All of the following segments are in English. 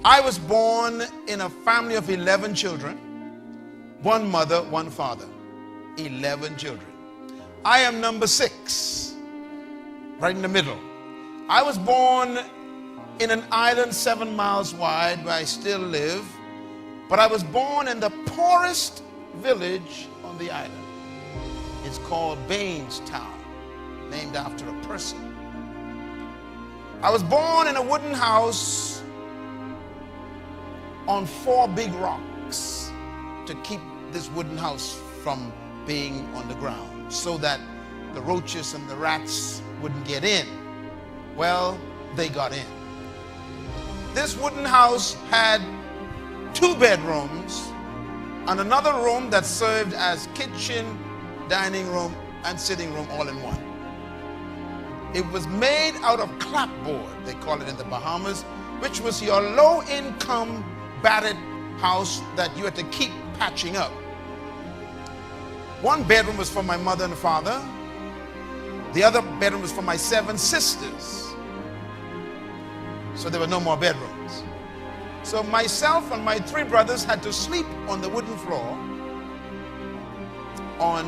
I was born in a family of 11 children, one mother, one father, 11 children. I am number 6, right in the middle. I was born in an island 7 miles wide where I still live, but I was born in the poorest village on the island. It's called Bainstown, named after a person. I was born in a wooden house on 4 big rocks to keep this wooden house from being on the ground so that the roaches and the rats wouldn't get in. Well, they got in. This wooden house had 2 bedrooms and another room that served as kitchen, dining room, and sitting room all in one. It was made out of clapboard, they call it in the Bahamas, which was your low-income battered house that you had to keep patching up. 1 bedroom was for my mother and father. The other bedroom was for my 7 sisters. So there were no more bedrooms. So myself and my 3 brothers had to sleep on the wooden floor on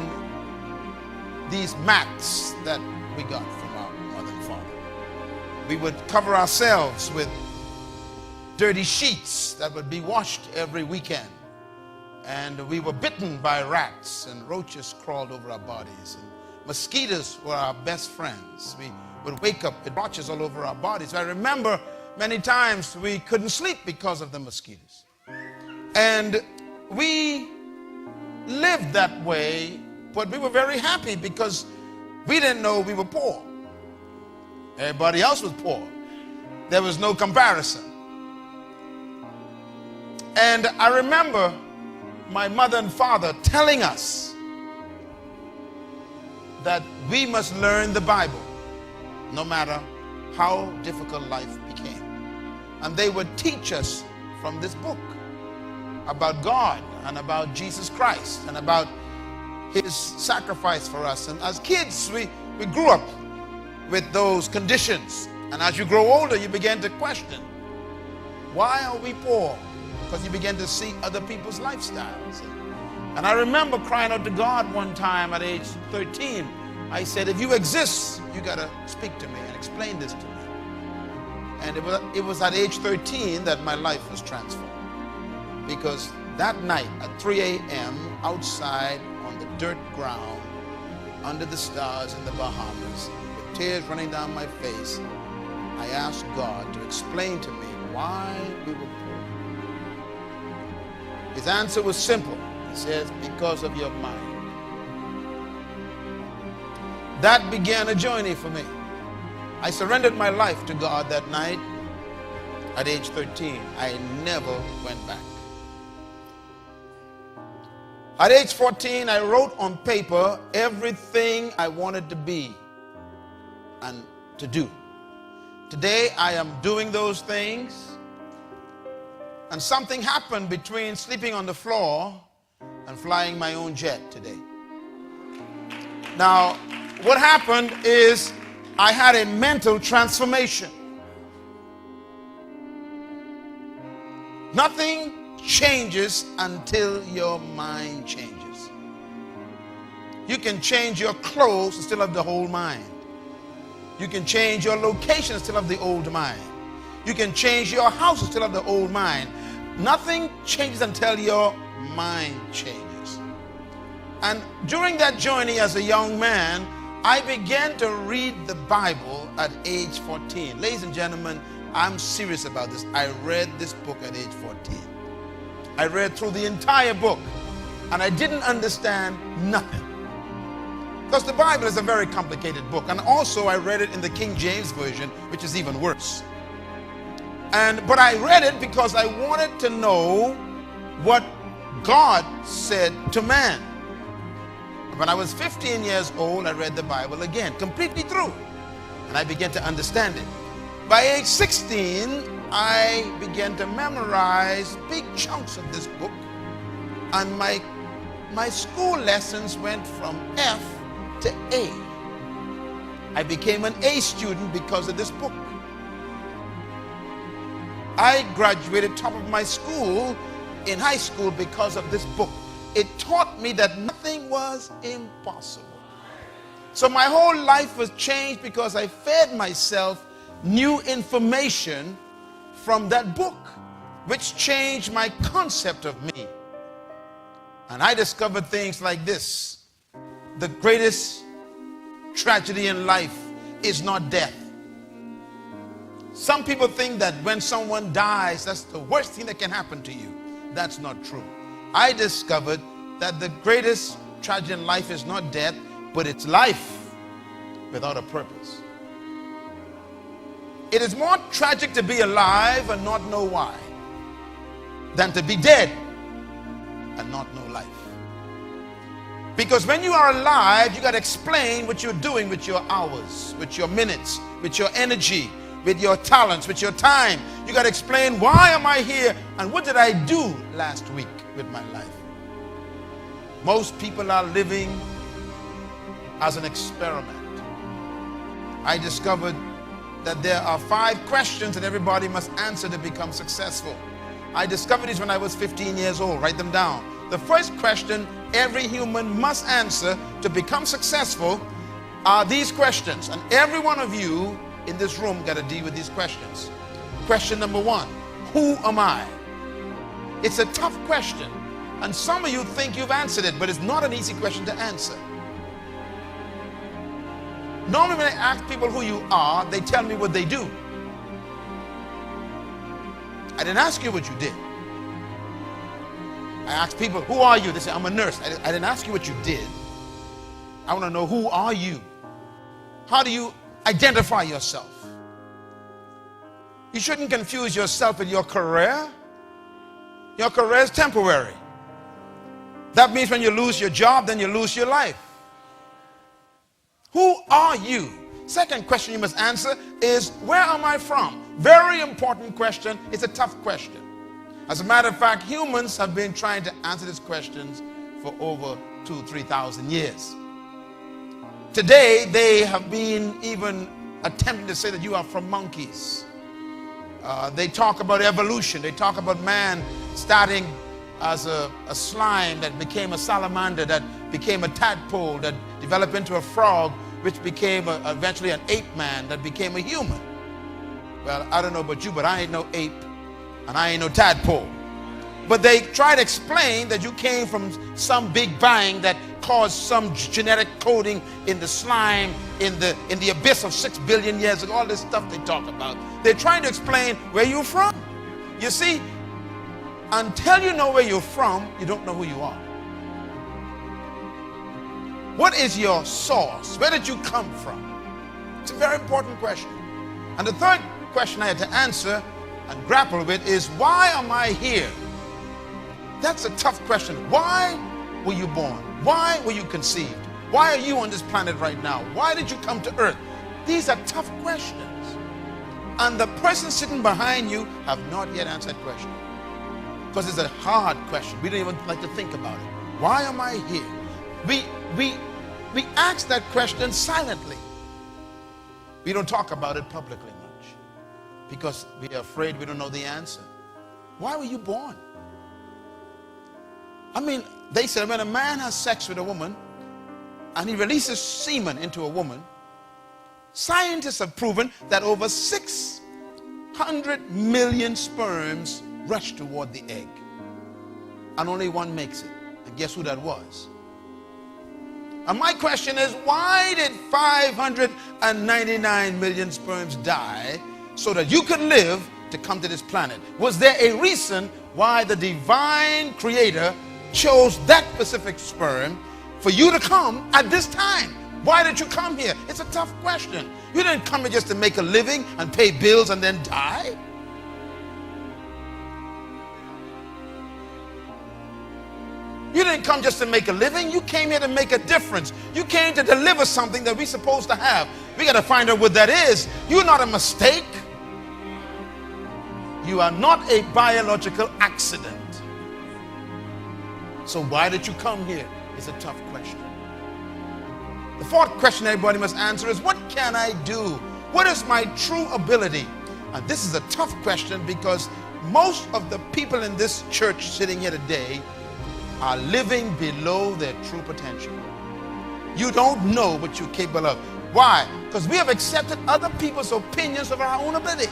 these mats that we got from our mother and father. We would cover ourselves with dirty sheets that would be washed every weekend. And we were bitten by rats, and roaches crawled over our bodies. And mosquitoes were our best friends. We would wake up with blotches all over our bodies. I remember many times we couldn't sleep because of the mosquitoes. And we lived that way, but we were very happy because we didn't know we were poor. Everybody else was poor. There was no comparison. And I remember my mother and father telling us that we must learn the Bible no matter how difficult life became. And they would teach us from this book about God and about Jesus Christ and about his sacrifice for us. And as kids, we grew up with those conditions. And as you grow older, you begin to question, why are we poor? Because you begin to see other people's lifestyles. And I remember crying out to God one time at age 13. I said, if you exist, you got to speak to me and explain this to me. And it was at age 13 that my life was transformed. Because that night at 3 a.m. outside on the dirt ground, under the stars in the Bahamas, with tears running down my face, I asked God to explain to me why we were poor. His answer was simple. He says, because of your mind. That began a journey for me. I surrendered my life to God that night at age 13. I never went back. At age 14, I wrote on paper everything I wanted to be and to do. Today, I am doing those things. And something happened between sleeping on the floor and flying my own jet today. Now, what happened is I had a mental transformation. Nothing changes until your mind changes. You can change your clothes and still have the whole mind. You can change your location and still have the old mind. You can change your house and still have the old mind. Nothing changes until your mind changes. And during that journey as a young man, I began to read the Bible at age 14. Ladies and gentlemen, I'm serious about this. I read this book at age 14. I read through the entire book, and I didn't understand nothing. Because the Bible is a very complicated book. And also I read it in the King James Version, which is even worse. But I read it because I wanted to know what God said to man. When I was 15 years old, I read the Bible again, completely through. And I began to understand it. By age 16, I began to memorize big chunks of this book. And my school lessons went from F to A. I became an A student because of this book. I graduated top of my school in high school because of this book. It taught me that nothing was impossible. So my whole life was changed because I fed myself new information from that book, which changed my concept of me. And I discovered things like this: the greatest tragedy in life is not death. Some people think that when someone dies, that's the worst thing that can happen to you. That's not true. I discovered that the greatest tragedy in life is not death, but it's life without a purpose. It is more tragic to be alive and not know why than to be dead and not know life. Because when you are alive, you got to explain what you're doing with your hours, with your minutes, with your energy, with your talents, with your time. You got to explain, why am I here and what did I do last week with my life? Most people are living as an experiment. I discovered that there are 5 questions that everybody must answer to become successful. I discovered these when I was 15 years old. Write them down. The first question every human must answer to become successful are these questions. And every one of you in this room got to deal with these questions. Question number 1, who am I? It's a tough question. And some of you think you've answered it, but it's not an easy question to answer. Normally when I ask people who you are, they tell me what they do. I didn't ask you what you did. I asked people, who are you? They say, I'm a nurse. I didn't ask you what you did. I want to know, who are you? How do you identify yourself? You shouldn't confuse yourself with your career. Your career is temporary. That means when you lose your job, then you lose your life. Who are you? Second question you must answer is, where am I from? Very important question. It's a tough question. As a matter of fact, humans have been trying to answer these questions for over 2,000-3,000 years. Today, they have been even attempting to say that you are from monkeys. They talk about evolution. They talk about man starting as a slime that became a salamander, that became a tadpole, that developed into a frog, which became eventually an ape man, that became a human. Well, I don't know about you, but I ain't no ape and I ain't no tadpole. But they try to explain that you came from some big bang that caused some genetic coding in the slime, in the abyss of 6 billion years ago. All this stuff they talk about. They're trying to explain where you're from. You see, until you know where you're from, you don't know who you are. What is your source? Where did you come from? It's a very important question. And the third question I had to answer and grapple with is, why am I here? That's a tough question. Why were you born? Why were you conceived? Why are you on this planet right now? Why did you come to earth? These are tough questions. And the person sitting behind you have not yet answered that question. Because it's a hard question. We don't even like to think about it. Why am I here? We ask that question silently. We don't talk about it publicly much because we are afraid we don't know the answer. Why were you born? I mean, they said when a man has sex with a woman and he releases semen into a woman, scientists have proven that over 600 million sperms rush toward the egg. And only one makes it. And guess who that was? And my question is, why did 599 million sperms die so that you could live to come to this planet? Was there a reason why the divine creator chose that specific sperm for you to come at this time? Why did you come here? It's a tough question. You didn't come here just to make a living and pay bills and then die. You didn't come just to make a living. You came here to make a difference. You came to deliver something that we're supposed to have. We got to find out what that is. You're not a mistake. You are not a biological accident. So why did you come here? It's a tough question. The fourth question everybody must answer is, what can I do? What is my true ability? And this is a tough question because most of the people in this church sitting here today are living below their true potential. You don't know what you're capable of. Why? Because we have accepted other people's opinions of our own ability.